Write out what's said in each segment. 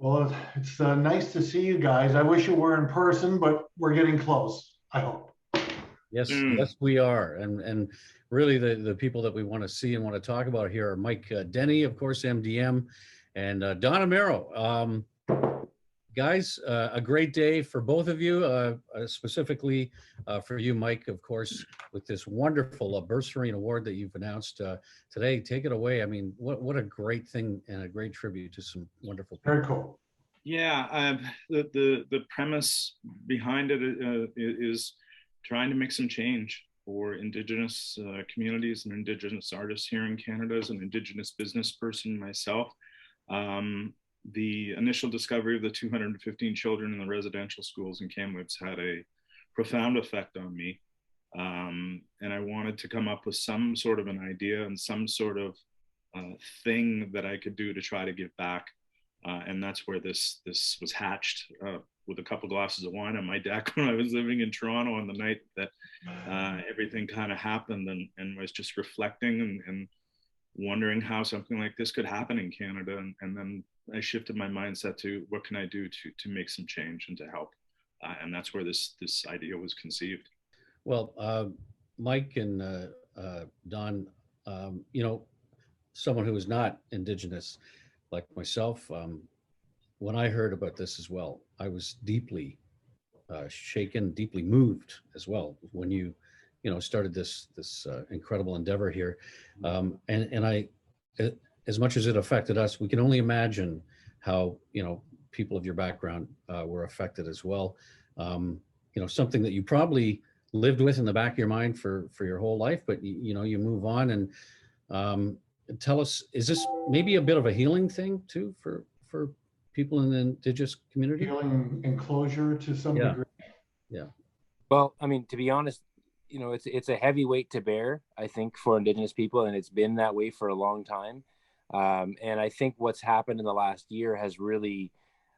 Well, it's nice to see you guys. I wish it were in person, but we're getting close, I hope. Yes, yes, we are. And really the people that we want to see and want to talk about here are Mike Denny, of course, MDM, and Don Amero. Guys, a great day for both of you, specifically for you, Mike, of course, with this wonderful bursary award that you've announced today. Take it away. I mean, what a great thing and a great tribute to some wonderful people. Very cool. Yeah, the premise behind it is trying to make some change for Indigenous communities and Indigenous artists here in Canada. As an Indigenous business person myself, the initial discovery of the 215 children in the residential schools in Kamloops had a profound effect on me. And I wanted to come up with some sort of an idea and some sort of thing that I could do to try to give back. And that's where this was hatched with a couple glasses of wine on my deck when I was living in Toronto on the night that everything kind of happened, and was just reflecting and wondering how something like this could happen in Canada. And then I shifted my mindset to what can I do to make some change and to help. And that's where this idea was conceived. Well, Mike and Don, someone who is not Indigenous like myself, when I heard about this as well, I was deeply shaken, deeply moved as well when you started this incredible endeavor here, and I, as much as it affected us, we can only imagine how people of your background were affected as well. Something that you probably lived with in the back of your mind for your whole life, but you move on. And tell us, is this maybe a bit of a healing thing too for people in the Indigenous community? Healing and closure to some degree. Yeah. Well, I mean, to be honest, it's a heavy weight to bear, I think, for Indigenous people, and it's been that way for a long time. And I think what's happened in the last year has really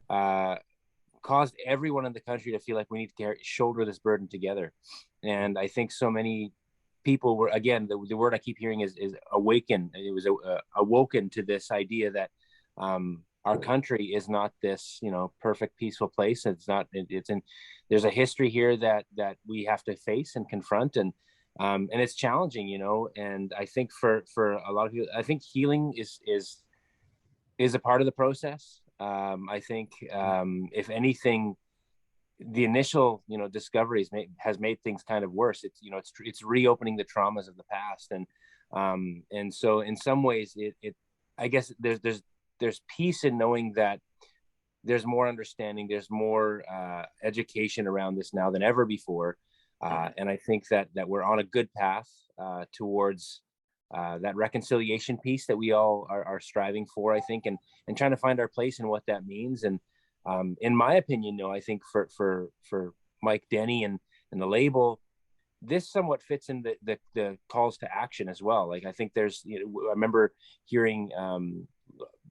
caused everyone in the country to feel like we need to shoulder this burden together. And I think so many people were, again, the word I keep hearing is awaken. It was awoken to this idea that our country is not this, perfect, peaceful place. It's not. There's a history here that we have to face and confront, and it's challenging, And I think for a lot of people, I think healing is a part of the process. I think if anything, the initial discoveries has made things kind of worse. It's reopening the traumas of the past, and so in some ways I guess there's peace in knowing that there's more understanding, there's more education around this now than ever before, and I think that we're on a good path towards that reconciliation piece that we all are striving for, I think, and trying to find our place in what that means. And in my opinion, I think for Mike Denny and the label, this somewhat fits in the calls to action as well. Like, I think there's, I remember hearing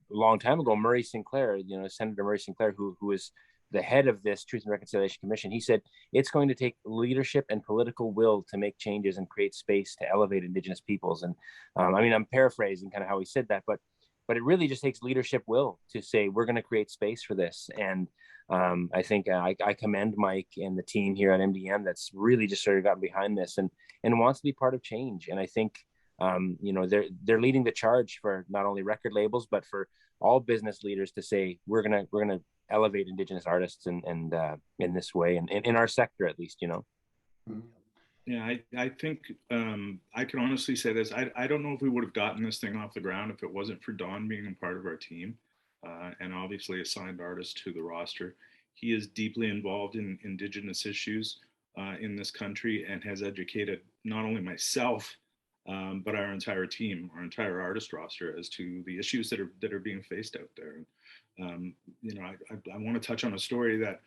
a long time ago, Murray Sinclair, Senator Murray Sinclair, who is the head of this Truth and Reconciliation Commission, he said it's going to take leadership and political will to make changes and create space to elevate Indigenous peoples. And I mean, I'm paraphrasing kind of how he said that, but it really just takes leadership will to say we're going to create space for this. And I think I commend Mike and the team here at MDM that's really just sort of gotten behind this and wants to be part of change. And I think they're leading the charge for not only record labels but for all business leaders to say we're gonna elevate Indigenous artists and in this way, and in our sector at least. Yeah, I think I can honestly say this. I don't know if we would have gotten this thing off the ground if it wasn't for Don being a part of our team, and obviously a signed artist to the roster. He is deeply involved in Indigenous issues in this country and has educated not only myself, but our entire team, our entire artist roster, as to the issues that are being faced out there. I want to touch on a story that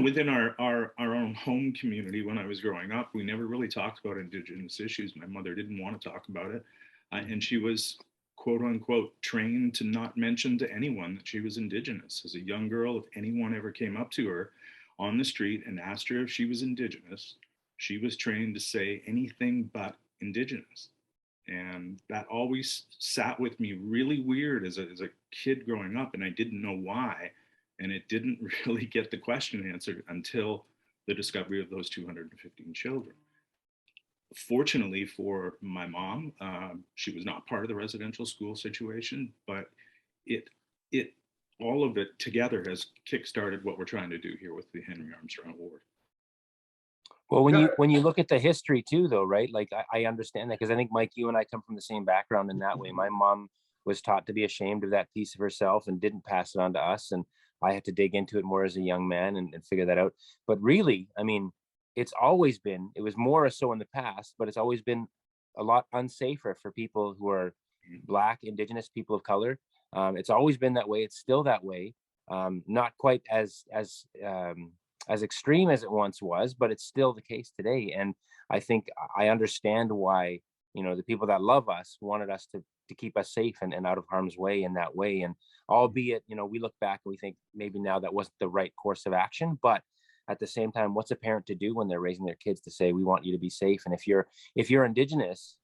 within our own home community, when I was growing up, we never really talked about Indigenous issues. My mother didn't want to talk about it, and she was, quote unquote, trained to not mention to anyone that she was Indigenous. As a young girl, if anyone ever came up to her on the street and asked her if she was Indigenous, she was trained to say anything but Indigenous. And that always sat with me really weird as a kid growing up, and I didn't know why. And it didn't really get the question answered until the discovery of those 215 children. Fortunately for my mom, she was not part of the residential school situation, but it all of it together has kickstarted what we're trying to do here with the Henry Armstrong Award. Well, when you look at the history too, though, right? Like I understand that, because I think, Mike, you and I come from the same background in that way. My mom was taught to be ashamed of that piece of herself and didn't pass it on to us, and I had to dig into it more as a young man and figure that out. But really, I mean, it's always been, it was more so in the past, but it's always been a lot unsafer for people who are Black, Indigenous, people of color. It's always been that way. It's still that way. Not quite as extreme as it once was, but it's still the case today. And I think I understand why, the people that love us wanted us to keep us safe and out of harm's way in that way. And albeit, we look back and we think maybe now that wasn't the right course of action, but at the same time, what's a parent to do when they're raising their kids to say, we want you to be safe? And if you're Indigenous,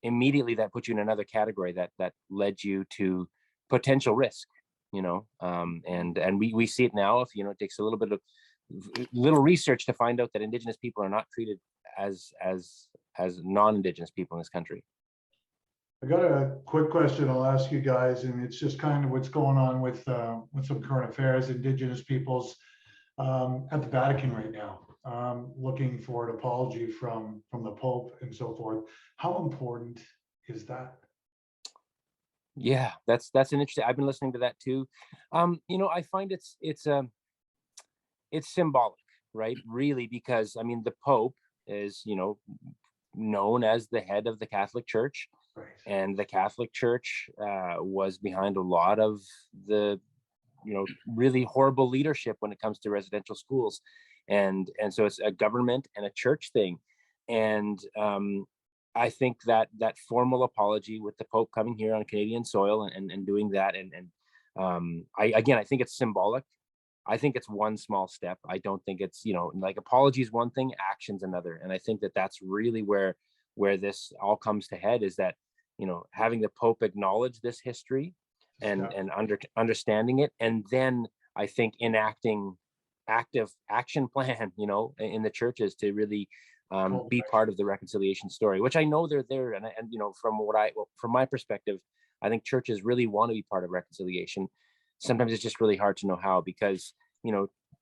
immediately that puts you in another category that led you to potential risk, and we see it now. If it takes a little bit of research to find out that Indigenous people are not treated as non-Indigenous people in this country. I got a quick question I'll ask you guys, and it's just kind of what's going on with some current affairs. Indigenous peoples at the Vatican right now, looking for an apology from the Pope and so forth. How important is that? Yeah, that's an interesting. I've been listening to that too. I find it's symbolic, right? Really, because I mean, the Pope is known as the head of the Catholic Church, right. And the Catholic Church was behind a lot of the really horrible leadership when it comes to residential schools, and so it's a government and a church thing. And I think that formal apology with the Pope coming here on Canadian soil and doing that, and I think it's symbolic. I think it's one small step. I don't think it's like apology is one thing, action's another. And I think that's really where this all comes to head, is that having the Pope acknowledge this history and understanding it, and then I think enacting active action plan in the churches to really be part of the reconciliation story, which I know they're there. And from my perspective, I think churches really want to be part of reconciliation. Sometimes it's just really hard to know how, because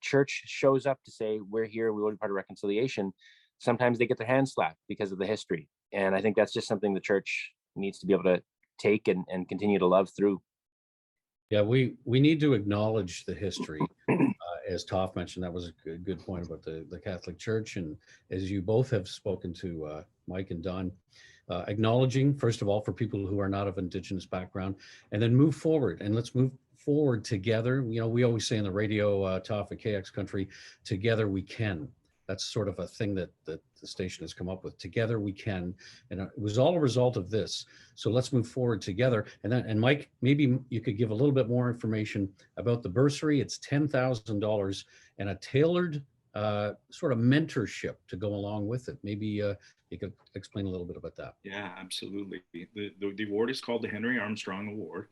church shows up to say, we're here, we want to be part of reconciliation. Sometimes they get their hands slapped because of the history, and I think that's just something the church needs to be able to take and continue to love through. Yeah, we need to acknowledge the history. As Toph mentioned, that was a good point about the Catholic Church. And as you both have spoken to, Mike and Don, acknowledging, first of all, for people who are not of Indigenous background, and then move forward. And let's move forward together. We always say in the radio, Toph at KX Country, together we can. That's sort of a thing that the station has come up with. Together we can, and it was all a result of this. So let's move forward together. And Mike, maybe you could give a little bit more information about the bursary. It's $10,000 and a tailored sort of mentorship to go along with it. Maybe you could explain a little bit about that. Yeah, absolutely. The award is called the Henry Armstrong Award.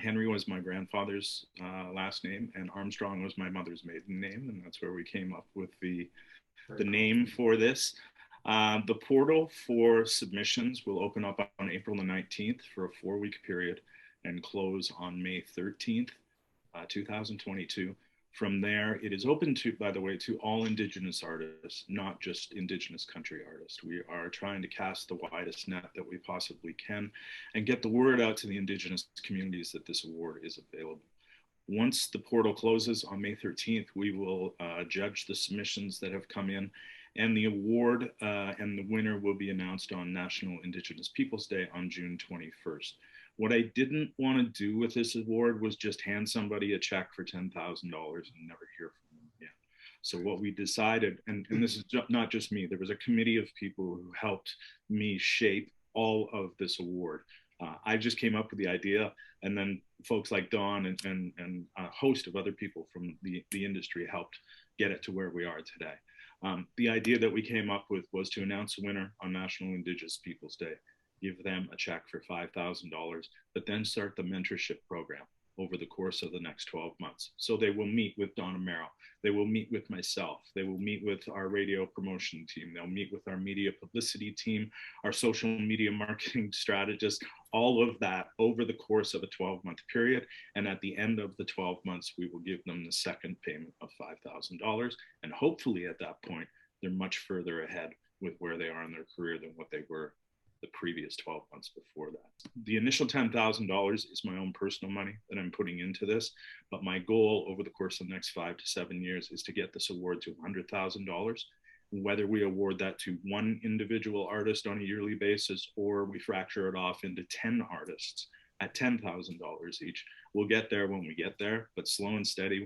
Henry was my grandfather's last name, and Armstrong was my mother's maiden name, and that's where we came up with the name for this. The portal for submissions will open up on April the 19th for a 4-week period and close on May 13th, 2022. From there, it is open to, by the way, to all Indigenous artists, not just Indigenous country artists. We are trying to cast the widest net that we possibly can and get the word out to the Indigenous communities that this award is available. Once the portal closes on May 13th, we will judge the submissions that have come in, and the award and the winner will be announced on National Indigenous Peoples Day on June 21st. What I didn't want to do with this award was just hand somebody a check for $10,000 and never hear from them again. So what we decided, and this is not just me, there was a committee of people who helped me shape all of this award. I just came up with the idea, and then folks like Don and a host of other people from the industry helped get it to where we are today. The idea that we came up with was to announce a winner on National Indigenous Peoples Day, give them a check for $5,000, but then start the mentorship program. over the course of the next 12 months. So they will meet with Don Amero. They will meet with myself. They will meet with our radio promotion team. They'll meet with our media publicity team, our social media marketing strategist, all of that over the course of a 12-month period. And at the end of the 12 months, we will give them the second payment of $5,000. And hopefully at that point, they're much further ahead with where they are in their career than what they were the previous 12 months before that. The initial $10,000 is my own personal money that I'm putting into this, but my goal over the course of the next 5 to 7 years is to get this award to $100,000. Whether we award that to one individual artist on a yearly basis, or we fracture it off into 10 artists at $10,000 each, we'll get there when we get there. But slow and steady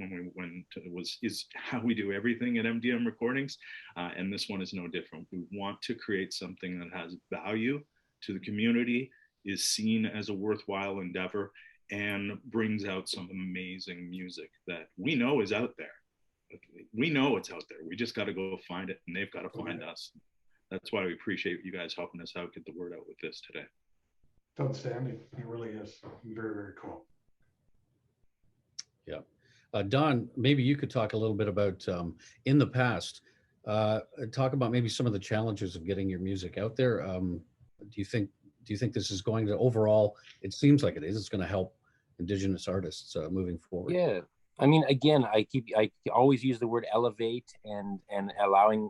is how we do everything at MDM Recordings, and this one is no different. We want to create something that has value to the community, is seen as a worthwhile endeavor, and brings out some amazing music that we know is out there. We know it's out there. We just got to go find it, and they've got to find us. That's why we appreciate you guys helping us out, get the word out with this today. It's outstanding. It really is. Very, very cool. Yeah. Don, maybe you could talk a little bit about, in the past, talk about maybe some of the challenges of getting your music out there. Do you think this is going to, overall, it seems like it is, it's going to help Indigenous artists moving forward? Yeah. I mean, again, I always use the word elevate and allowing,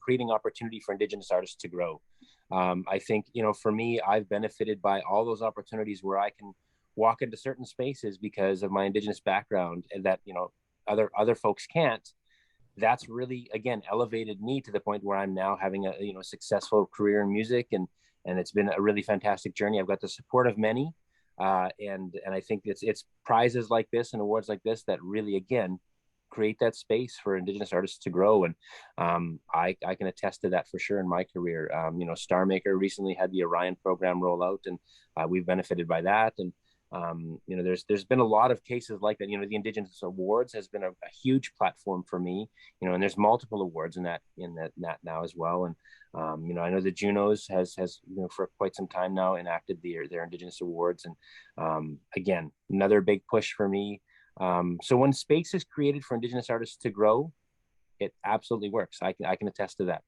creating opportunity for Indigenous artists to grow. I think, for me, I've benefited by all those opportunities where I can walk into certain spaces because of my Indigenous background, and that, other folks can't. That's really, again, elevated me to the point where I'm now having a, successful career in music, and it's been a really fantastic journey. I've got the support of many. And I think it's prizes like this and awards like this that really, again, create that space for Indigenous artists to grow. And I can attest to that for sure in my career. Star Maker recently had the Orion program roll out, and we've benefited by that. And there's been a lot of cases like that. The Indigenous Awards has been a huge platform for me. And there's multiple awards in that now as well. And I know the Junos has for quite some time now enacted their Indigenous Awards, and again, another big push for me. So when space is created for Indigenous artists to grow, it absolutely works. I can attest to that.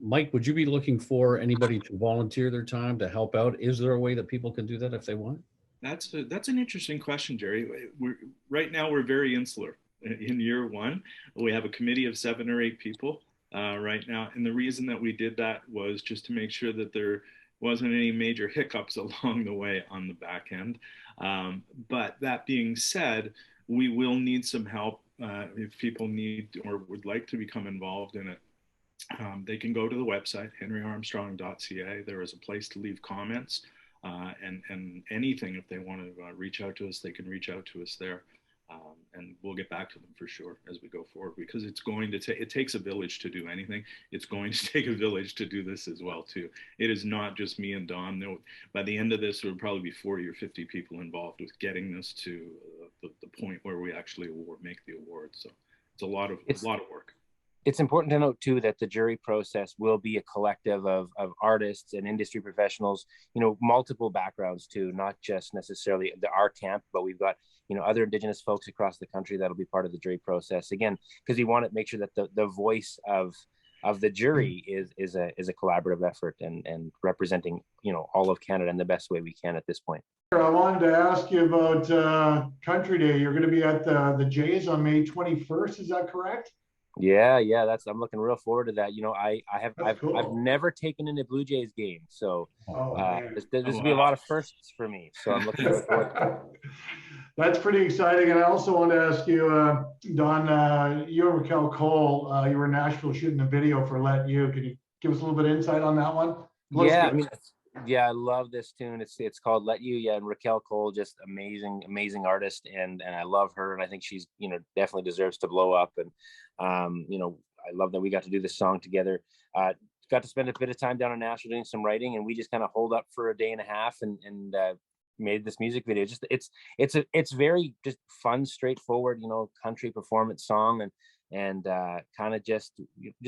Mike, would you be looking for anybody to volunteer their time to help out? Is there a way that people can do that if they want? That's an interesting question, Jerry. Right now we're very insular. In year one, we have a committee of 7 or 8 people right now. And the reason that we did that was just to make sure that there wasn't any major hiccups along the way on the back end. But that being said, we will need some help if people need or would like to become involved in it. They can go to the website, henryarmstrong.ca. There is a place to leave comments and anything. If they want to reach out to us, they can reach out to us there. And we'll get back to them for sure as we go forward, because it's going to take, it takes a village to do anything. It's going to take a village to do this as well too. It is not just me and Don. No, by the end of this, there will probably be 40 or 50 people involved with getting this to the point where we actually make the award. So it's a lot of work. It's important to note too that the jury process will be a collective of artists and industry professionals, multiple backgrounds too, not just necessarily our camp, but we've got other Indigenous folks across the country that'll be part of the jury process, again, because we want to make sure that the voice of the jury is a collaborative effort and representing all of Canada in the best way we can at this point. I wanted to ask you about Country Day. You're going to be at the Jays on May 21st. Is that correct? Yeah, I'm looking real forward to that. I've cool. I've never taken in a Blue Jays game, so there's gonna be a lot of firsts for me. So I'm looking forward to it. That's pretty exciting. And I also want to ask you, Don, you and Raquel Cole, you were in Nashville shooting a video for Let You. Can you give us a little bit of insight on that one? I love this tune. It's called Let You. Yeah, and Raquel Cole, just amazing artist, and I love her, and I think she's definitely deserves to blow up. And I love that we got to do this song together. Got to spend a bit of time down in Nashville doing some writing, and we just kind of holed up for a day and a half and made this music video. Just it's very just fun, straightforward, country performance song, and kind of just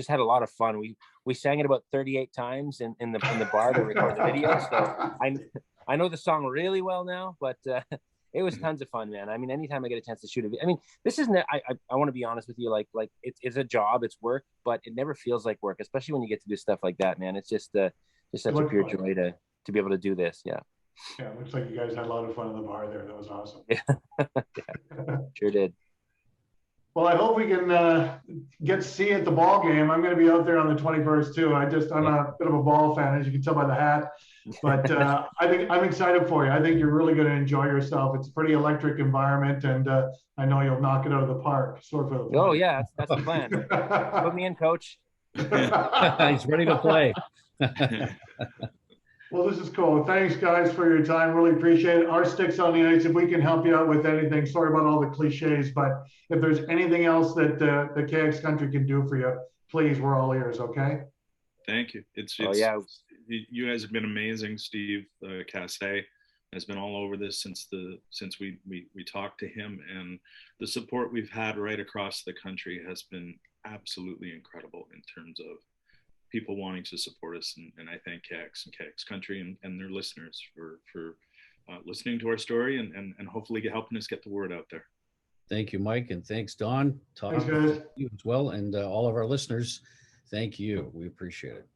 had a lot of fun. We sang it about 38 times in the bar to record the video. So I know the song really well now, but it was tons of fun, man. I mean, anytime I get a chance to shoot I mean, this isn't, I want to be honest with you, like it's a job, it's work, but it never feels like work, especially when you get to do stuff like that, man. It's just such a pure joy to be able to do this. Yeah. Yeah, looks like you guys had a lot of fun in the bar there. That was awesome. Yeah, sure did. Well, I hope we can get to see you at the ball game. I'm going to be out there on the 21st too. I'm a bit of a ball fan, as you can tell by the hat. But I think I'm excited for you. I think you're really going to enjoy yourself. It's a pretty electric environment, and I know you'll knock it out of the park. Sort of. Oh yeah, that's the plan. Put me in, coach. He's ready to play. Well, this is cool. Thanks, guys, for your time. Really appreciate it. Our sticks on the ice. If we can help you out with anything, sorry about all the cliches, but if there's anything else that the KX country can do for you, please, we're all ears. Okay. Thank you. It's you guys have been amazing. Steve Casse has been all over this since we talked to him, and the support we've had right across the country has been absolutely incredible in terms of people wanting to support us, and I thank KX and KX country and their listeners for listening to our story and hopefully helping us get the word out there. Thank you, Mike, and thanks, Don. Thanks, guys. You as well, and all of our listeners. Thank you. We appreciate it.